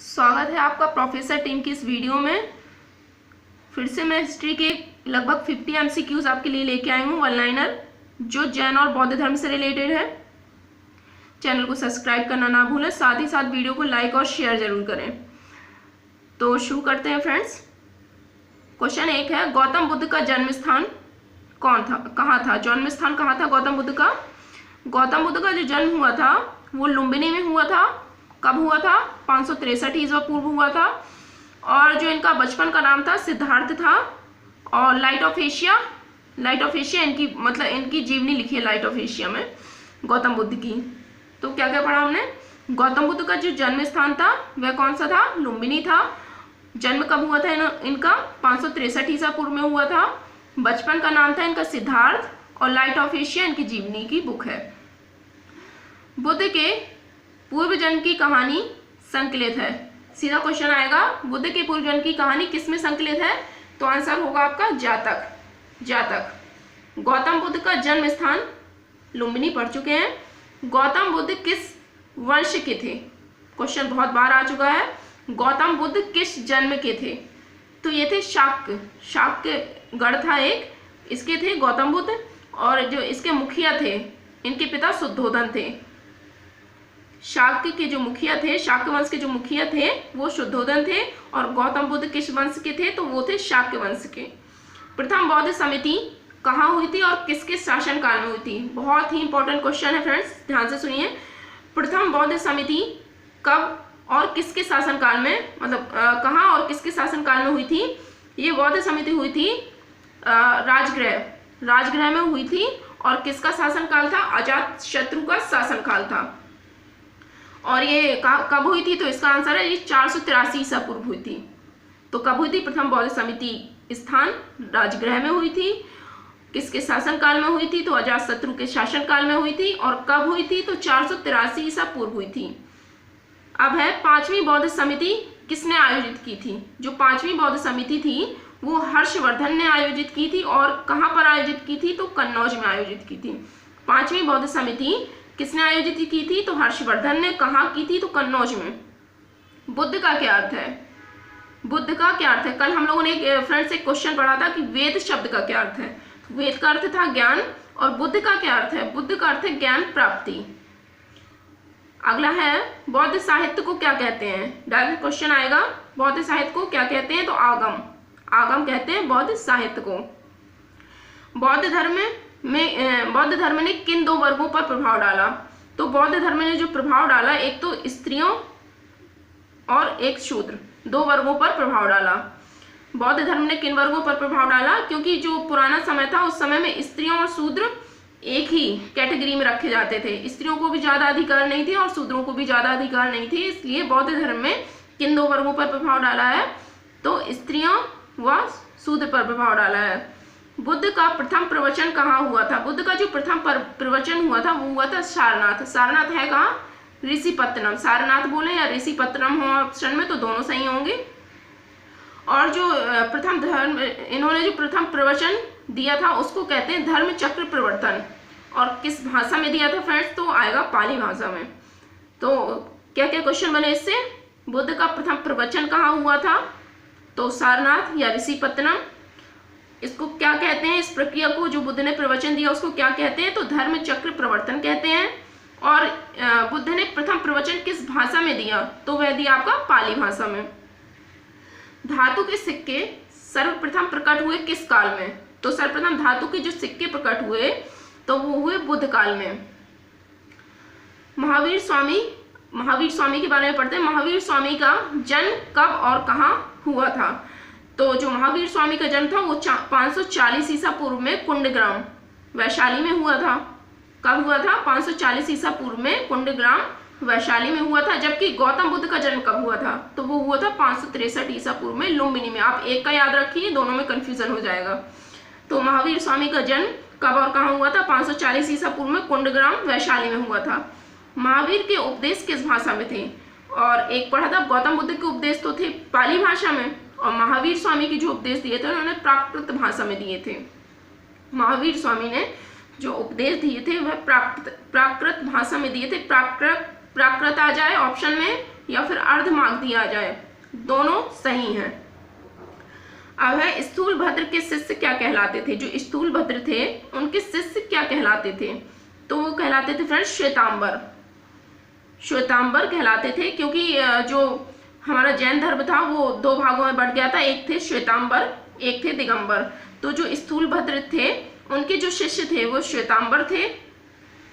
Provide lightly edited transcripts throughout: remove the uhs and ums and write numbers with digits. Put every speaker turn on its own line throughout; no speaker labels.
स्वागत है आपका प्रोफेसर टीम की इस वीडियो में। फिर से मैं हिस्ट्री के लगभग 50 MCQs आपके लिए लेके आई हूँ, वन लाइनर, जो जैन और बौद्ध धर्म से रिलेटेड है। चैनल को सब्सक्राइब करना ना भूलें, साथ ही साथ वीडियो को लाइक और शेयर जरूर करें। तो शुरू करते हैं फ्रेंड्स। क्वेश्चन 1 है, गौतम बुद्ध का जन्म स्थान कौन था, कहाँ था? जन्म स्थान कहाँ था गौतम बुद्ध का? गौतम बुद्ध का जो जन्म हुआ था वो लुम्बिनी में हुआ था। कब हुआ था? 563 ईस्वी पूर्व हुआ था। और जो इनका बचपन का नाम था सिद्धार्थ था। और लाइट ऑफ एशिया इनकी मतलब इनकी जीवनी लिखी है लाइट ऑफ एशिया में गौतम बुद्ध की। तो क्या क्या पढ़ा हमने? गौतम बुद्ध का जो जन्म स्थान था वह कौन सा था? लुम्बिनी था। जन्म कब हुआ था इनका? 563 ईसा पूर्व में हुआ था। बचपन का नाम था इनका सिद्धार्थ। और लाइट ऑफ एशिया इनकी जीवनी की बुक है। बुद्ध के पूर्व जन्म की कहानी संकलित है। सीधा क्वेश्चन आएगा, बुद्ध के पूर्व जन्म की कहानी किस में संकलित है? तो आंसर होगा आपका जातक। गौतम बुद्ध का जन्म स्थान लुम्बिनी पढ़ चुके हैं। गौतम बुद्ध किस वंश के थे? क्वेश्चन बहुत बार आ चुका है। गौतम बुद्ध किस जन्म के थे? तो ये थे शाक्य गढ़ था एक, इसके थे गौतम बुद्ध। और जो इसके मुखिया थे, इनके पिता शुद्धोधन थे। शाक्य के जो मुखिया थे, शाक्य वंश के जो मुखिया थे वो शुद्धोधन थे। और गौतम बुद्ध किस वंश के थे? तो वो थे शाक्य वंश के। प्रथम बौद्ध समिति कहाँ हुई थी और किसके शासनकाल में हुई थी? बहुत ही इंपॉर्टेंट क्वेश्चन है फ्रेंड्स, ध्यान से सुनिए। प्रथम बौद्ध समिति कब और किसके शासनकाल में, मतलब कहाँ और किसके शासनकाल में हुई थी? ये बौद्ध समिति हुई थी राजगृह में हुई थी। और किसका शासनकाल था? अजातशत्रु का शासनकाल था। और ये कब हुई थी? तो इसका आंसर है ये 483 ईसा पूर्व हुई थी। तो कब हुई थी प्रथम बौद्ध समिति स्थान? राजगृह में हुई थी। किसके शासनकाल में हुई थी? तो अजातशत्रु के शासनकाल में हुई थी। और कब हुई थी? तो 483 ईसा पूर्व हुई थी। अब है पांचवी बौद्ध समिति किसने आयोजित की थी? जो पांचवी बौद्ध समिति थी वो हर्षवर्धन ने आयोजित की थी। और कहाँ पर आयोजित की थी? तो कन्नौज में आयोजित की थी। पांचवी बौद्ध समिति किसने आयोजित की थी? तो हर्षवर्धन ने। कहाँ की थी? तो कन्नौज में। बुद्ध का क्या अर्थ है? बुद्ध का क्या अर्थ है? कल हम लोगों ने फ्रेंड्स एक क्वेश्चन पढ़ा था कि वेद शब्द का क्या अर्थ है। वेद का अर्थ था ज्ञान। और बुद्ध का क्या अर्थ है? बुद्ध का अर्थ है ज्ञान प्राप्ति। अगला है, बौद्ध साहित्य को क्या कहते हैं? डायरेक्ट क्वेश्चन आएगा, बौद्ध साहित्य को क्या कहते हैं? तो आगम कहते हैं बौद्ध साहित्य को। बौद्ध धर्म ने किन दो वर्गों पर प्रभाव डाला? तो बौद्ध धर्म ने जो प्रभाव डाला, एक तो स्त्रियों और एक शूद्र, दो वर्गों पर प्रभाव डाला। बौद्ध धर्म ने किन वर्गों पर प्रभाव डाला? क्योंकि जो पुराना समय था उस समय में स्त्रियों और शूद्र एक ही कैटेगरी में रखे जाते थे। स्त्रियों को भी ज्यादा अधिकार नहीं थे और शूद्रों को भी ज्यादा अधिकार नहीं थे। इसलिए बौद्ध धर्म में किन दो वर्गों पर प्रभाव डाला है? तो स्त्रियों व शूद्र पर प्रभाव डाला है। बुद्ध का प्रथम प्रवचन कहाँ हुआ था? बुद्ध का जो प्रथम प्रवचन हुआ था वो हुआ था सारनाथ। सारनाथ है कहाँ? ऋषिपत्तनम। सारनाथ बोले या ऋषिपत्तनम हो ऑप्शन में, तो दोनों सही होंगे। और जो इन्होंने जो प्रथम प्रवचन दिया था उसको कहते हैं धर्म चक्र प्रवर्तन। और किस भाषा में दिया था फ्रेंड्स? तो आएगा पाली भाषा में। तो क्या क्या क्वेश्चन बने इससे? बुद्ध का प्रथम प्रवचन कहाँ हुआ था? तो सारनाथ या ऋषिपत्तनम। इसको क्या कहते हैं? इस प्रक्रिया को जो बुद्ध ने प्रवचन दिया उसको क्या कहते हैं? तो धर्म चक्र प्रवर्तन कहते हैं। और बुद्ध ने प्रथम प्रवचन किस भाषा में दिया? तो वह दिया आपका पाली भाषा में। धातु के सिक्के सर्वप्रथम प्रकट हुए किस काल में? तो सर्वप्रथम धातु के जो सिक्के प्रकट हुए तो वो हुए बुद्ध काल में। महावीर स्वामी के बारे में पढ़ते हैं। महावीर स्वामी का जन्म कब और कहाँ हुआ था? तो जो महावीर स्वामी का जन्म था वो 540 ईसा पूर्व में कुंडग्राम वैशाली में हुआ था। कब हुआ था? 540 ईसा पूर्व में कुंडग्राम वैशाली में हुआ था। जबकि गौतम बुद्ध का जन्म कब हुआ था? तो वो हुआ था 563 ईसा पूर्व में लुम्बिनी में। आप एक का याद रखिए, दोनों में कंफ्यूजन हो जाएगा। तो महावीर स्वामी का जन्म कब और कहाँ हुआ था? 540 ईसा पूर्व में कुंडग्राम वैशाली में हुआ था। महावीर के उपदेश किस भाषा में थे? और एक पढ़ा था गौतम बुद्ध के उपदेश तो थे पाली भाषा में, और महावीर स्वामी के जो उपदेश दिए थे उन्होंने प्राकृत भाषा में दिए थे। महावीर स्वामी ने जो उपदेश दिए थे वह प्राकृत भाषा में दिए थे। प्राकृत आ जाए ऑप्शन में या फिर अर्धमाग दिया जाए, दोनों सही हैं। अब है स्थूलभद्र के शिष्य क्या कहलाते थे। जो स्थूलभद्र थे उनके शिष्य क्या कहलाते थे, तो वो कहलाते थे फ्रेंड्स श्वेतांबर। श्वेतांबर कहलाते थे, क्योंकि जो हमारा जैन धर्म था वो दो भागों में बढ़ गया था, एक थे श्वेतांबर, एक थे दिगंबर। तो जो स्थूलभद्र थे उनके जो शिष्य थे वो श्वेतांबर थे।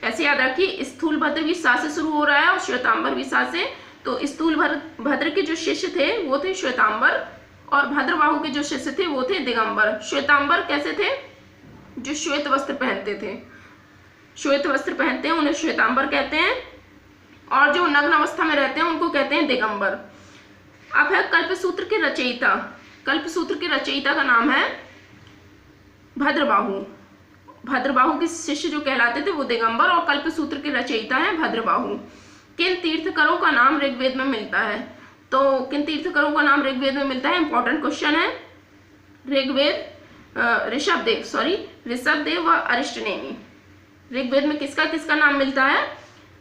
ऐसे याद रखिए, स्थूलभद्र भी सा से शुरू हो रहा है और श्वेतांबर भी सा से। तो स्थूलभद्र के जो शिष्य थे वो थे श्वेतांबर और भद्रबाहु के जो शिष्य थे वो थे दिगंबर। श्वेतांबर कैसे थे, जो श्वेत वस्त्र पहनते थे, श्वेत वस्त्र पहनते हैं उन्हें श्वेतांबर कहते हैं, और जो नग्न अवस्था में रहते हैं उनको कहते हैं दिगंबर। अब है कल्पसूत्र के रचयिता। कल्पसूत्र के रचयिता का नाम है भद्रबाहु। भद्रबाहु के शिष्य जो कहलाते थे वो दिगंबर और कल्पसूत्र के रचयिता है भद्रबाहु। किन तीर्थकरों का नाम ऋग्वेद में मिलता है, तो किन तीर्थकरों का नाम ऋग्वेद में मिलता है, इंपॉर्टेंट क्वेश्चन है। ऋग्वेद ऋषभदेव व अरिष्टनेमि। ऋग्वेद में किसका किसका नाम मिलता है,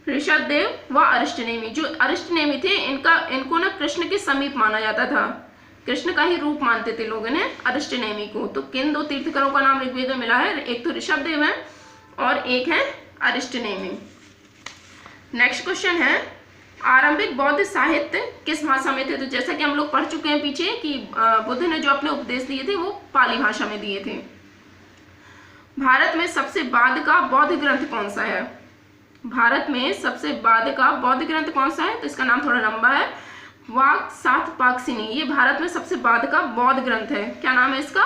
ऋषभदेव व अरिष्टनेमि। जो अरिष्टनेमि थे इनको ना कृष्ण के समीप माना जाता था, कृष्ण का ही रूप मानते थे लोगों ने अरिष्टनेमि को। तो किन दो तीर्थकरों का नाम ऋग्वेद में मिला है, एक तो ऋषभदेव है और एक है अरिष्टनेमि। नेक्स्ट क्वेश्चन है आरंभिक बौद्ध साहित्य किस भाषा में थे। तो जैसा कि हम लोग पढ़ चुके हैं पीछे कि बुद्ध ने जो अपने उपदेश दिए थे वो पाली भाषा में दिए थे। भारत में सबसे बाद का बौद्ध ग्रंथ कौन सा है। भारत में सबसे बाद का बौद्ध ग्रंथ कौन सा है, तो इसका नाम थोड़ा लंबा है, वाक सात पाकसिनी। ये भारत में सबसे बाद का बौद्ध ग्रंथ है। क्या नाम है इसका,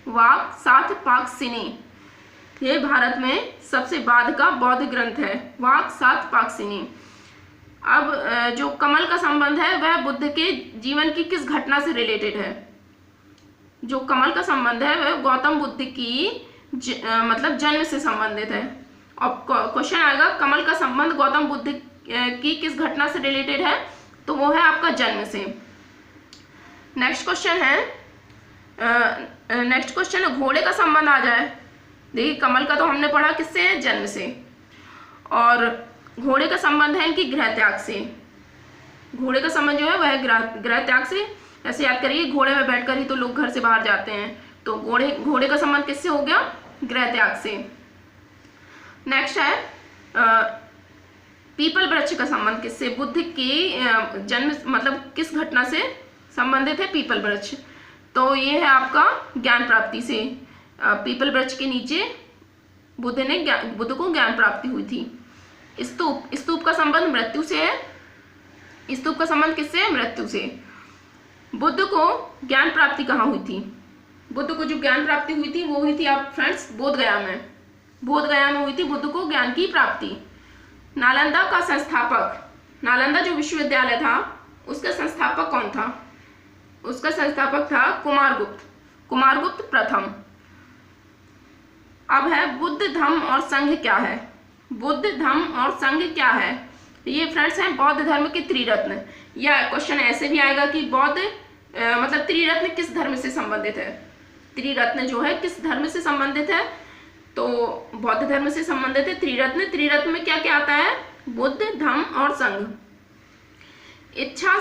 वाक सात पाकसिनी। ये भारत में सबसे बाद का बौद्ध ग्रंथ है, वाक सात पाकसिनी। अब जो कमल का संबंध है वह बुद्ध के जीवन की किस घटना से रिलेटेड है। जो कमल का संबंध है वह गौतम बुद्ध की मतलब जन्म से संबंधित है। अब क्वेश्चन आएगा कमल का संबंध गौतम बुद्ध की किस घटना से रिलेटेड है, तो वो है आपका जन्म से। नेक्स्ट क्वेश्चन है घोड़े का संबंध आ जाए। देखिए कमल का तो हमने पढ़ा किससे है, जन्म से, और घोड़े का संबंध है इनकी गृह त्याग से। घोड़े का संबंध जो है वह गृह त्याग से। ऐसे याद करिए घोड़े में बैठकर ही तो लोग घर से बाहर जाते हैं, तो घोड़े का संबंध किससे हो गया, गृह त्याग से। नेक्स्ट है पीपल वृक्ष का संबंध किससे, बुद्ध के जन्म मतलब किस घटना से संबंधित है पीपल वृक्ष, तो ये है आपका ज्ञान प्राप्ति से। पीपल वृक्ष के नीचे बुद्ध को ज्ञान प्राप्ति हुई थी। स्तूप का संबंध मृत्यु से है। स्तूप का संबंध किससे है, मृत्यु से। बुद्ध को ज्ञान प्राप्ति कहाँ हुई थी, बुद्ध को जो ज्ञान प्राप्ति हुई थी वो हुई थी आप फ्रेंड्स बोधगया में। बोधगया में हुई थी बुद्ध को ज्ञान की प्राप्ति। नालंदा का संस्थापक, नालंदा जो विश्वविद्यालय था उसका संस्थापक कौन था, उसका संस्थापक था कुमारगुप्त प्रथम। अब है बुद्ध धम्म और संघ क्या है। बुद्ध धम्म और संघ क्या है, ये फ्रेंड्स हैं बौद्ध धर्म के त्रिरत्न। या क्वेश्चन ऐसे भी आएगा कि बौद्ध मतलब त्रिरत्न किस धर्म से संबंधित है। त्रिरत्न जो है किस धर्म से संबंधित है, तो बौद्ध धर्म से संबंधित है त्रिरत्न में क्या क्या आता है, बुद्ध धम्म और संघ। इच्छा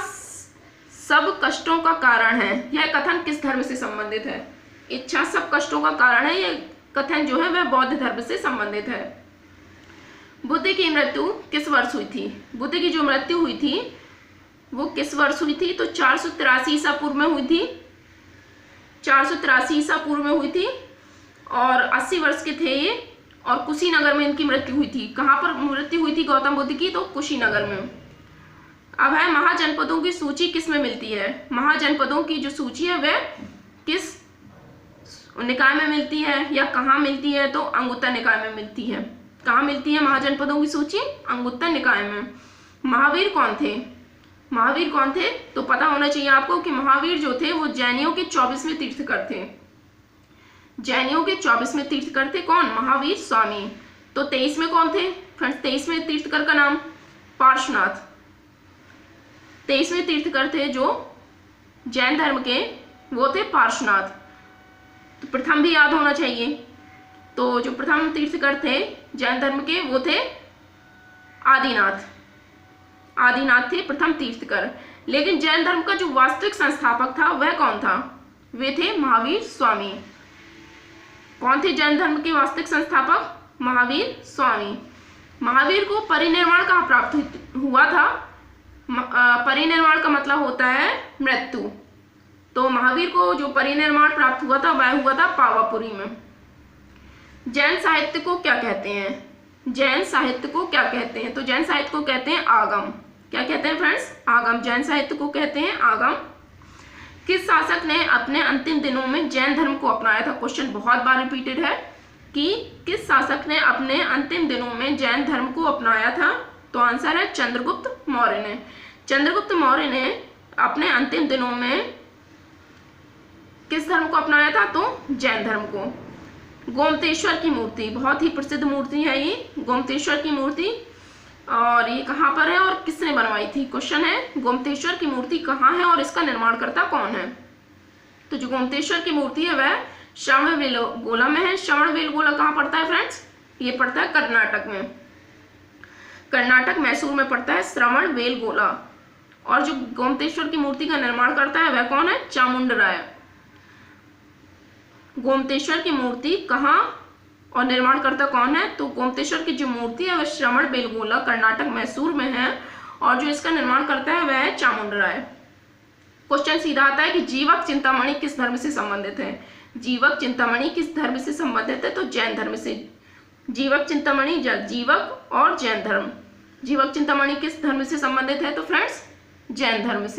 सब कष्टों का कारण है, यह कथन किस धर्म से संबंधित है। इच्छा सब कष्टों का कारण है, यह कथन जो है वह बौद्ध धर्म से संबंधित है। बुद्ध की मृत्यु किस वर्ष हुई थी, बुद्ध की जो मृत्यु हुई थी वो किस वर्ष हुई थी, तो 483 ईसा पूर्व में हुई थी। 483 ईसा पूर्व में हुई थी और 80 वर्ष के थे ये, और कुशीनगर में इनकी मृत्यु हुई थी। कहाँ पर मृत्यु हुई थी गौतम बुद्ध की, तो कुशीनगर में। अब है महाजनपदों की सूची किस में मिलती है। महाजनपदों की जो सूची है वह किस निकाय में मिलती है या कहाँ मिलती है, तो अंगुत्तर निकाय में मिलती है। कहाँ मिलती है महाजनपदों की सूची, अंगुत्तर निकाय में। महावीर कौन थे, महावीर कौन थे, तो पता होना चाहिए आपको कि महावीर जो थे वो जैनियों के 24वें तीर्थकर थे। जैनियों के 24वें तीर्थकर थे कौन, महावीर स्वामी। तो 23 में कौन थे फ्रेंड्स, 23वें तीर्थकर का नाम पार्श्वनाथ। 23वें तीर्थकर थे जो जैन धर्म के, वो थे पार्श्वनाथ। तो प्रथम भी याद होना चाहिए, तो जो प्रथम तीर्थकर थे जैन धर्म के वो थे आदिनाथ। आदिनाथ थे प्रथम तीर्थकर। लेकिन जैन धर्म का जो वास्तविक संस्थापक था वह कौन था? वे थे महावीर स्वामी। कौन थे जैन धर्म के वास्तविक संस्थापक? महावीर स्वामी। महावीर को परिनिर्वाण कहाँ प्राप्त हुआ था? परिनिर्वाण का मतलब होता है मृत्यु। तो महावीर को जो परिनिर्वाण प्राप्त हुआ था वह हुआ था पावापुरी में। जैन साहित्य को क्या कहते हैं? जैन साहित्य को क्या कहते हैं? तो जैन साहित्य को कहते हैं आगम। क्या कहते हैं फ्रेंड्स? आगम। जैन साहित्य को कहते हैं आगम। किस शासक ने अपने अंतिम दिनों में जैन धर्म को अपनाया था? क्वेश्चन बहुत बार रिपीटेड है कि किस शासक ने अपने अंतिम दिनों में जैन धर्म को अपनाया था? तो आंसर है चंद्रगुप्त मौर्य ने। चंद्रगुप्त मौर्य ने अपने अंतिम दिनों में किस धर्म को अपनाया था? तो जैन धर्म को। गोमतेश्वर की मूर्ति बहुत ही प्रसिद्ध मूर्ति है ये, गोमतेश्वर की मूर्ति। और ये कहाँ पर है और किसने बनवाई थी? क्वेश्चन है गोमतेश्वर की मूर्ति कहाँ है और इसका निर्माणकर्ता कौन है? तो जो गोमतेश्वर की मूर्ति है वह श्रवणबेलगोला में है। श्रवणबेलगोला कहाँ पड़ता है फ्रेंड्स? ये पड़ता है कर्नाटक में। कर्नाटक मैसूर में पड़ता है श्रवणबेलगोला। और जो गोमतेश्वर की मूर्ति का निर्माण करता है वह कौन है? चामुंडराय। गोमतेश्वर की मूर्ति कहाँ और निर्माणकर्ता कौन है? तो गोमतेश्वर की जो मूर्ति है वह श्रवणबेलगोला कर्नाटक मैसूर में है और जो इसका निर्माण करता है वह है चामुंडराय। क्वेश्चन सीधा आता है कि जीवक चिंतामणि किस धर्म से संबंधित है? जीवक चिंतामणि किस धर्म से संबंधित है? तो जैन धर्म से। जीवक चिंतामणि, जीवक और जैन धर्म। जीवक चिंतामणि किस धर्म से संबंधित है? तो फ्रेंड्स जैन धर्म से।